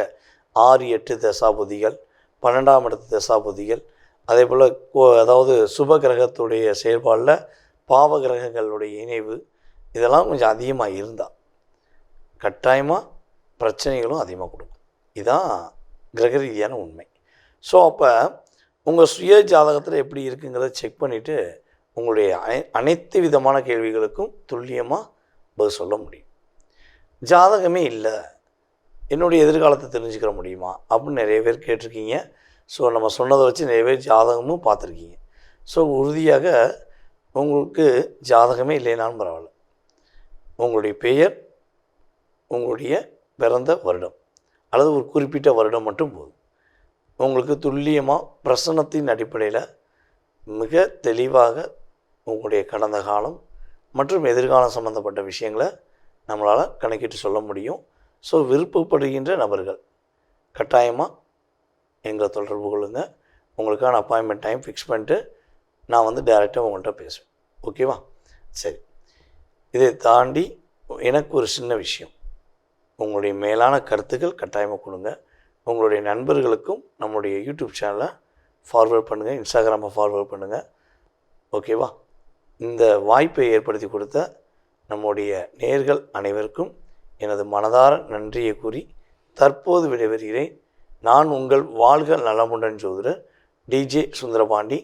S2: 6-8 தசாபுதிகள், 12ஆம் இடத்து தசாபுதிகள், அதே போல் அதாவது சுப கிரகத்துடைய செயல்பாடில் பாவ கிரகங்களுடைய இணைவு இதெல்லாம் கொஞ்சம் அதிகமாக இருந்தால் கட்டாயமாக பிரச்சனைகளும் அதிகமாக கொடுக்கும். இதுதான் கிரக ரீதியான உண்மை. ஸோ அப்போ உங்கள் சுய ஜாதகத்தில் எப்படி இருக்குங்கிறத செக் பண்ணிவிட்டு உங்களுடைய அனைத்து விதமான கேள்விகளுக்கும் துல்லியமாக பதில் சொல்ல முடியும். ஜாதகமே இல்லை, என்னுடைய எதிர்காலத்தை தெரிஞ்சுக்கிற முடியுமா அப்படின்னு நிறைய பேர் கேட்டிருக்கீங்க. ஸோ நம்ம சொன்னதை வச்சு நிறைய பேர் ஜாதகமும் பார்த்துருக்கீங்க. ஸோ உறுதியாக உங்களுக்கு ஜாதகமே இல்லைனாலும் பரவாயில்ல, உங்களுடைய பெயர், உங்களுடைய பிறந்த வருடம் அல்லது ஒரு குறிப்பிட்ட வருடம் மட்டும் போதும். உங்களுக்கு துல்லியமாக பிரசன்னத்தின் அடிப்படையில் மிக தெளிவாக உங்களுடைய கடந்த காலம் மற்றும் எதிர்காலம் சம்மந்தப்பட்ட விஷயங்களை நம்மளால் கணக்கிட்டு சொல்ல முடியும். ஸோ விருப்பப்படுகின்ற நபர்கள் கட்டாயமாக எங்களை தொடர்பு கொள்ளுங்க. உங்களுக்கான அப்பாயின்மெண்ட் டைம் ஃபிக்ஸ் பண்ணிட்டு நான் டைரெக்டாக உங்கள்கிட்ட பேசுவேன். ஓகேவா? சரி, இதை தாண்டி எனக்கு ஒரு சின்ன விஷயம், உங்களுடைய மேலான கருத்துக்கள் கட்டாயமாக கொடுங்க. உங்களுடைய நண்பர்களுக்கும் நம்முடைய யூடியூப் சேனலை ஃபார்வர்ட் பண்ணுங்கள், இன்ஸ்டாகிராமை ஃபார்வர்ட் பண்ணுங்கள். ஓகேவா? இந்த வாய்ப்பை ஏற்படுத்தி கொடுத்த நம்முடைய நேயர்கள் அனைவருக்கும் எனது மனதார நன்றியை கூறி தற்போது விடைபெறுகிறேன். நான் உங்கள் வாழ்க நலமுடன் ஜோதிடர் டிஜே சுந்தரபாண்டி.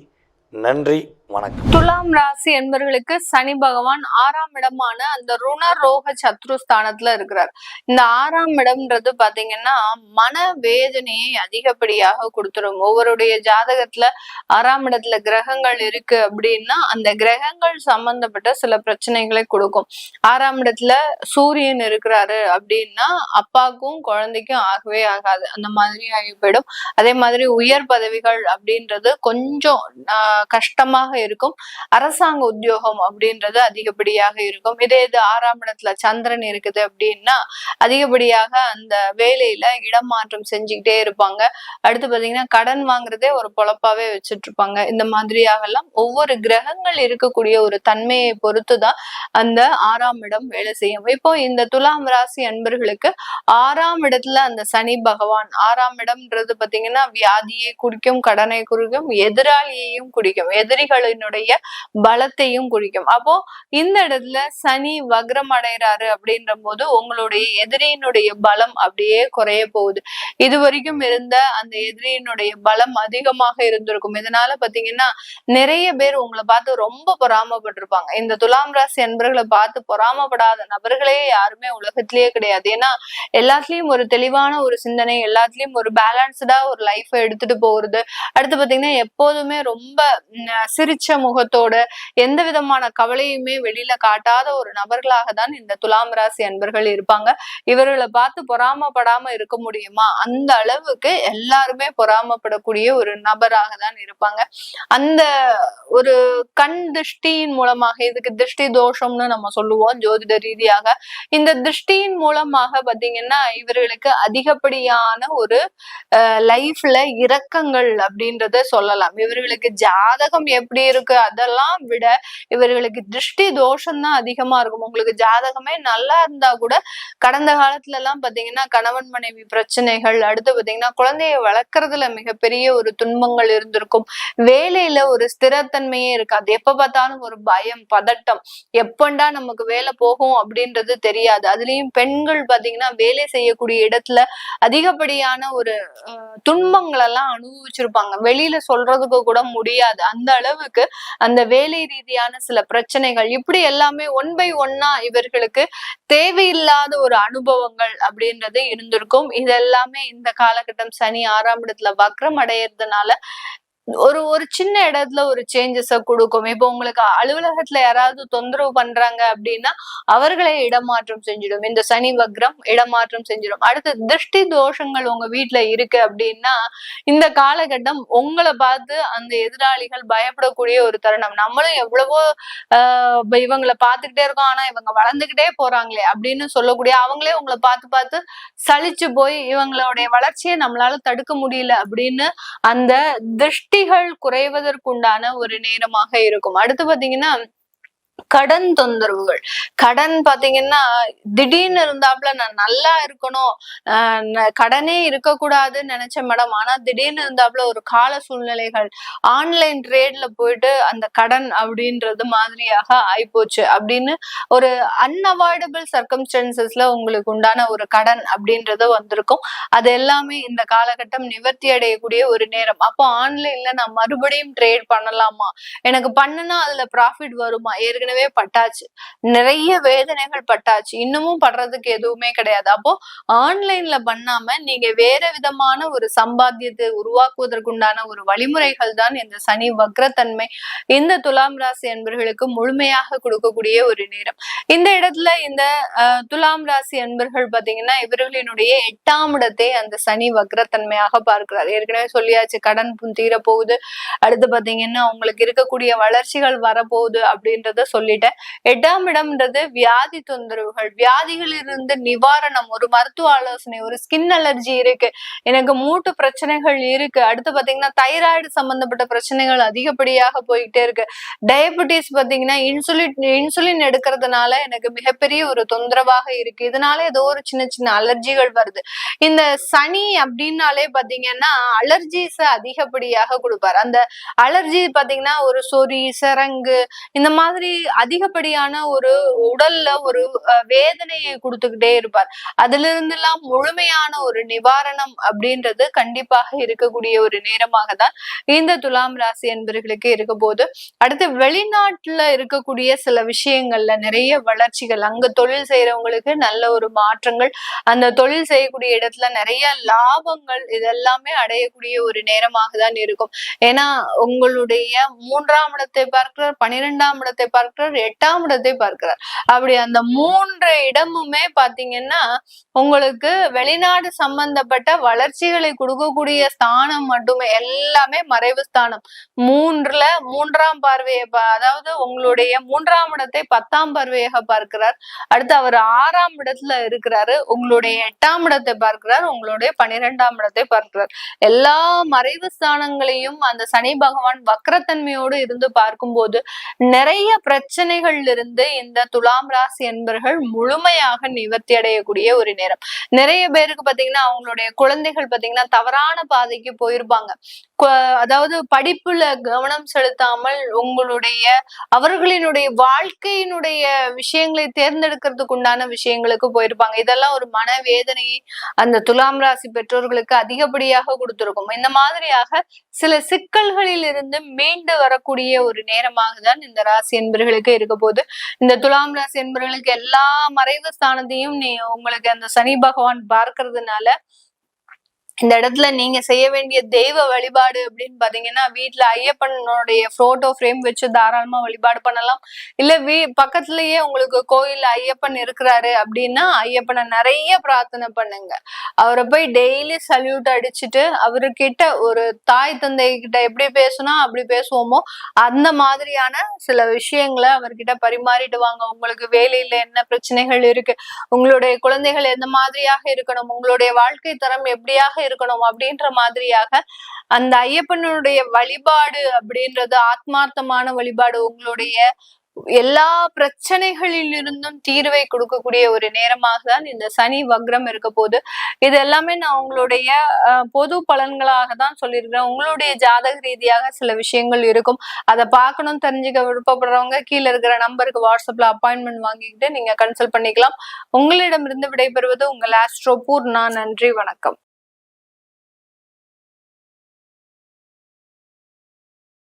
S2: நன்றி, வணக்கம்.
S3: துலாம் ராசி என்பவர்களுக்கு சனி பகவான் 6ஆம் இடமான அந்த ருண ரோக சத்ருஸ்தானத்துல இருக்கிறார். இந்த 6ஆம் இடம்ன்றது பாத்தீங்கன்னா மன வேதனையை அதிகப்படியாக கொடுத்துரும். ஒவ்வொருடைய ஜாதகத்துல 6ஆம் இடத்துல கிரகங்கள் இருக்கு அப்படின்னா அந்த கிரகங்கள் சம்பந்தப்பட்ட சில பிரச்சனைகளை கொடுக்கும். 6ஆம் இடத்துல சூரியன் இருக்கிறாரு அப்படின்னா அப்பாவுக்கும் குழந்தைக்கும் ஆகவே ஆகாது, அந்த மாதிரி ஆகி போயிடும். அதே மாதிரி உயர் பதவிகள் அப்படின்றது கொஞ்சம் கஷ்டமாக இருக்கும். அரசாங்க உத்தியோகம் அப்படின்றது அதிகப்படியாக இருக்கும். இதே இது 6ஆம் இடத்துல சந்திரன் இருக்குது அப்படின்னா அதிகப்படியாக அந்த வேலையில இடமாற்றம் செஞ்சுக்கிட்டே இருப்பாங்க. அடுத்து பாத்தீங்கன்னா கடன் வாங்குறதே ஒரு பொழப்பாவே வச்சுட்டு இருப்பாங்க. இந்த மாதிரியாக எல்லாம் ஒவ்வொரு கிரகங்கள் இருக்கக்கூடிய ஒரு தன்மையை பொறுத்துதான் அந்த 6ஆம் இடம் வேலை செய்யும். இப்போ இந்த துலாம் ராசி அன்பர்களுக்கு 6ஆம் இடத்துல அந்த சனி பகவான், 6ஆம் இடம்ன்றது பாத்தீங்கன்னா வியாதியை குறிக்கும், கடனை குறிக்கும், எதிராளியையும் குறிக்கும், எதிரிகளினுடைய பலத்தையும் குறிக்கும். அப்போ இந்த இடத்துல சனி வக்ரம் அடைகிறாரு அப்படின்ற போது உங்களுடைய எதிரியினுடைய பலம் அப்படியே குறைய போகுது. இது வரைக்கும் இருந்த அந்த எதிரியினுடைய பலம் அதிகமாக இருந்திருக்கும். இதனால பாத்தீங்கன்னா நிறைய பேர் உங்களை பார்த்து ரொம்ப பொறாமப்பட்டிருப்பாங்க. இந்த துலாம் ராசி அன்பர்களை பார்த்து பொறாமப்படாத நபர்களே யாருமே உலகத்திலேயே கிடையாது. ஏன்னா எல்லாத்துலயும் ஒரு தெளிவான ஒரு சிந்தனை, எல்லாத்துலயும் ஒரு பேலன்ஸ்டா ஒரு லைஃபை எடுத்துட்டு போறது. அடுத்து பாத்தீங்கன்னா எப்போதுமே ரொம்ப சிரிச்ச முகத்தோட எந்த விதமான கவலையுமே வெளியில காட்டாத ஒரு நபர்களாக தான் இந்த துலாம் ராசி அன்பர்கள் இருப்பாங்க. இவர்களை பார்த்து பொறாமப்படாம இருக்க முடியுமா? அந்த அளவுக்கு எல்லாருமே பொறாமப்படக்கூடிய ஒரு நபராக தான் இருப்பாங்க. அந்த ஒரு கண் திருஷ்டியின் மூலமாக, இதுக்கு திருஷ்டி தோஷம்னு நம்ம சொல்லுவோம் ஜோதிட ரீதியாக. இந்த திருஷ்டியின் மூலமாக பாத்தீங்கன்னா இவர்களுக்கு அதிகப்படியான ஒரு லைஃப்ல இரக்கங்கள் அப்படின்றத சொல்லலாம். இவர்களுக்கு ஜாதகம் எப்படி இருக்கு அதெல்லாம் விட இவர்களுக்கு திருஷ்டி தோஷம் தான் அதிகமா இருக்கும். உங்களுக்கு ஜாதகமே நல்லா இருந்தா கூட கடந்த காலத்துல எல்லாம் பாத்தீங்கன்னா கணவன் மனைவி பிரச்சனைகள், அடுத்து பாத்தீங்கன்னா குழந்தைய வளர்க்கறதுல மிகப்பெரிய ஒரு துன்பங்கள் இருந்திருக்கும். வேலையில ஒரு ஸ்திரத்தன்மையே இருக்காது. எப்ப பார்த்தாலும் ஒரு பயம், பதட்டம், எப்பண்டா நமக்கு வேலை போகும் அப்படின்றது தெரியாது. அதுலயும் பெண்கள் பாத்தீங்கன்னா வேலை செய்யக்கூடிய இடத்துல அதிகப்படியான ஒரு துன்பங்கள் எல்லாம் அனுபவிச்சிருப்பாங்க. வெளியில சொல்றதுக்கு கூட முடியாது. அந்த அளவுக்கு அந்த வேலை ரீதியான சில பிரச்சனைகள் இப்படி எல்லாமே ஒன் பை ஒன்னா இவர்களுக்கு தேவையில்லாத ஒரு அனுபவங்கள் அப்படின்றது இருந்திருக்கும். இதெல்லாமே இந்த காலகட்டம் சனி 6ஆம் இடத்துல வக்ரம் அடையிறதுனால ஒரு சின்ன இடத்துல ஒரு சேஞ்சஸ கொடுக்கும். இப்போ உங்களுக்கு அலுவலகத்துல யாராவது தொந்தரவு பண்றாங்க அப்படின்னா அவர்களை இடமாற்றம் செஞ்சிடும். இந்த சனி வக்ரம் இடமாற்றம் செஞ்சிடும். அடுத்து திருஷ்டி தோஷங்கள் உங்க வீட்டுல இருக்கு அப்படின்னா இந்த காலகட்டம் உங்களை பார்த்து அந்த எதிராளிகள் பயப்படக்கூடிய ஒரு தருணம். நம்மளும் எவ்வளவோ இவங்களை பார்த்துக்கிட்டே இருக்கோம், ஆனா இவங்க வளர்ந்துகிட்டே போறாங்களே அப்படின்னு சொல்லக்கூடிய அவங்களே உங்களை பார்த்து பார்த்து சலிச்சு போய் இவங்களுடைய வளர்ச்சியை நம்மளால தடுக்க முடியல அப்படின்னு அந்த திருஷ்டி குறைவதற்குண்டான ஒரு நேரமாக இருக்கும். அடுத்து பாத்தீங்கன்னா கடன் தொந்தரவுகள். கடன் பாத்தீங்கன்னா, திடீர்னு இருந்தாப்புல நான் நல்லா இருக்கணும், கடனே இருக்கக்கூடாதுன்னு நினைச்சேன் மேடம். ஆனா திடீர்னு இருந்தாப்புல ஒரு கால சூழ்நிலைகள், ஆன்லைன் ட்ரேட்ல போயிட்டு அந்த கடன் அப்படின்றது மாதிரியாக ஆயிப்போச்சு அப்படின்னு ஒரு அன்அவாய்டபிள் சர்க்கம்ஸ்டன்சஸ்ல உங்களுக்கு உண்டான ஒரு கடன் அப்படின்றது வந்திருக்கும். அது எல்லாமே இந்த காலகட்டம் நிவர்த்தி அடையக்கூடிய ஒரு நேரம். அப்போ ஆன்லைன்ல நான் மறுபடியும் ட்ரேட் பண்ணலாமா? எனக்கு பண்ணுனா அதுல ப்ராஃபிட் வருமா? ஏற்கனவே பட்டாச்சு, நிறைய வேதனைகள் பட்டாச்சு, இன்னமும் படுறதுக்கு எதுவுமே கிடையாது. அப்போ ஆன்லைன்ல பண்ணாம நீங்க வேற விதமான ஒரு சம்பாத்தியத்தை உருவாக்குவதற்குண்டான ஒரு வழிமுறைகள் தான் இந்த சனி வக்ரத்தன்மை இந்த துலாம் ராசி அன்பர்களுக்கு முழுமையாக கொடுக்கக்கூடிய ஒரு நேரம். இந்த இடத்துல இந்த துலாம் ராசி அன்பர்கள் பாத்தீங்கன்னா, இவர்களினுடைய 8ஆம் இடத்தை அந்த சனி வக்ரத்தன்மையாக பார்க்கிறார். ஏற்கனவே சொல்லியாச்சு, கடன் தீர போகுது, அடுத்து பாத்தீங்கன்னா உங்களுக்கு இருக்கக்கூடிய வளர்ச்சிகள் வரப்போகுது அப்படின்றத சொல்லிட்டேன். 8ஆம் இடம்ன்றது வியாதி தொந்தரவுகள், வியாதிகளிலிருந்து நிவாரணம், ஒரு மருத்துவ ஆலோசனை, ஒரு ஸ்கின் அலர்ஜி இருக்கு, எனக்கு மூட்டு பிரச்சனைகள் இருக்கு, அடுத்து பாத்தீங்கன்னா தைராய்டு சம்பந்தப்பட்ட பிரச்சனைகள் அதிகப்படியாக போயிட்டே இருக்கு, டயபெட்டிஸ் பாத்தீங்கன்னா இன்சுலின் எடுக்கிறதுனால எனக்கு மிகப்பெரிய ஒரு தொந்தரவாக இருக்கு, இதனால ஏதோ ஒரு சின்ன சின்ன அலர்ஜிகள் வருது. இந்த சனி அப்படின்னாலே பாத்தீங்கன்னா அலர்ஜிஸ் அதிகப்படியாக கொடுப்பாரு. அந்த அலர்ஜி பாத்தீங்கன்னா ஒரு சொறி, சிரங்கு, இந்த மாதிரி அதிகப்படியான ஒரு உடல்ல ஒரு வேதனையை கொடுத்துக்கிட்டே இருப்பார். அதுல இருந்து எல்லாம் முழுமையான ஒரு நிவாரணம் அப்படின்றது கண்டிப்பாக இருக்கக்கூடிய ஒரு நேரமாக தான் இந்த துலாம் ராசி என்பவர்களுக்கு இருக்க போது. அடுத்து வெளிநாட்டுல இருக்கக்கூடிய சில விஷயங்கள்ல நிறைய வளர்ச்சிகள், அங்க தொழில் செய்யறவங்களுக்கு நல்ல ஒரு மாற்றங்கள், அந்த தொழில் செய்யக்கூடிய இடத்துல நிறைய லாபங்கள், இதெல்லாமே அடையக்கூடிய ஒரு நேரமாக தான் இருக்கும். ஏன்னா உங்களுடைய 3ஆம் இடத்தை பார்க்கிறார், 12ஆம் இடத்தை பார்க்கிறார், 8ஆம் இடத்தை பார்க்கிறார். அப்படி அந்த 3 இடமுமே பாத்தீங்கன்னா உங்களுக்கு வெளிநாடு சம்பந்தப்பட்ட வளர்ச்சிகளை கொடுக்கக்கூடிய ஸ்தானம் மட்டுமே, எல்லாமே மறைவு ஸ்தானம். 3ஆம் பார்வையை, அதாவது உங்களுடைய 3ஆம் இடத்தை 10ஆம் பார்வையாக பார்க்கிறார். அடுத்து அவர் 6ஆம் இடத்துல இருக்கிறாரு, உங்களுடைய 8ஆம் இடத்தை பார்க்கிறார், உங்களுடைய 12ஆம் இடத்தை பார்க்கிறார். எல்லா மறைவு ஸ்தானங்களையும் அந்த சனி பகவான் வக்ரத்தன்மையோடு இருந்து பார்க்கும்போது நிறைய பிரச்சனைகள் இருந்து இந்த துலாம் ராசி என்பர்கள் முழுமையாக நிவர்த்தி அடையக்கூடிய ஒரு நேரம். நிறைய பேருக்கு பாத்தீங்கன்னா அவங்களுடைய குழந்தைகள் பாத்தீங்கன்னா தவறான பாதைக்கு போயிருப்பாங்க. அதாவது படிப்புல கவனம் செலுத்தாமல் அவர்களினுடைய வாழ்க்கையினுடைய விஷயங்களை தேர்ந்தெடுக்கிறதுக்கு உண்டான விஷயங்களுக்கு போயிருப்பாங்க. இதெல்லாம் ஒரு மனவேதனையை அந்த துலாம் ராசி பெற்றோர்களுக்கு அதிகப்படியாக கொடுத்திருக்கும். இந்த மாதிரியாக சில சிக்கல்களில் இருந்து மீண்டு வரக்கூடிய ஒரு நேரமாக தான் இந்த ராசி என்பர்களுக்கு இருக்க போது. இந்த துலாம் ராசி என்பர்களுக்கு எல்லா மறைவு ஸ்தானத்தையும் உங்களுக்கு அந்த சனி பகவான் பார்க்கறதுனால இந்த இடத்துல நீங்க செய்ய வேண்டிய தெய்வ வழிபாடு அப்படின்னு பாத்தீங்கன்னா, வீட்டுல ஐயப்பனுடைய போட்டோ ஃப்ரேம் வச்சு தாராளமா வழிபாடு பண்ணலாம். இல்ல பக்கத்துலயே உங்களுக்கு கோயில்ல ஐயப்பன் இருக்கிறாரு அப்படின்னா ஐயப்பனை நிறைய பிரார்த்தனை பண்ணுங்க. அவரை போய் டெய்லி சல்யூட் அடிச்சுட்டு அவர்கிட்ட ஒரு தாய் தந்தை கிட்ட எப்படி பேசணும் அப்படி பேசுவோமோ அந்த மாதிரியான சில விஷயங்களை அவர்கிட்ட பரிமாறிட்டு வாங்க. உங்களுக்கு வேலையில என்ன பிரச்சனைகள் இருக்கு, உங்களுடைய குழந்தைகள் எந்த மாதிரியாக இருக்கணும், உங்களுடைய வாழ்க்கை தரம் எப்படியாக இருக்கணும் அப்படின்ற மாதிரியாக அந்த ஐயப்பனுடைய வழிபாடு அப்படின்றது ஆத்மார்த்தமான வழிபாடு உங்களுடைய எல்லா பிரச்சனைகளில் இருந்தும் தீர்வை கொடுக்கக்கூடிய ஒரு நேரமாக தான் இந்த சனி வக்ரம் இருக்க போது. இது எல்லாமே நான் உங்களுடைய பொது பலன்களாக தான் சொல்லியிருக்கிறேன். உங்களுடைய ஜாதக ரீதியாக சில விஷயங்கள் இருக்கும், அதை பார்க்கணும் தெரிஞ்சுக்க விருப்பப்படுறவங்க கீழே இருக்கிற நம்பருக்கு வாட்ஸ்அப்ல அப்பாயின்மெண்ட் வாங்கிக்கிட்டு நீங்க கன்சல்ட் பண்ணிக்கலாம். உங்களிடமிருந்து விடைபெறுவது உங்கள் ஆஸ்ட்ரோ பூர்ணா. நன்றி, வணக்கம்.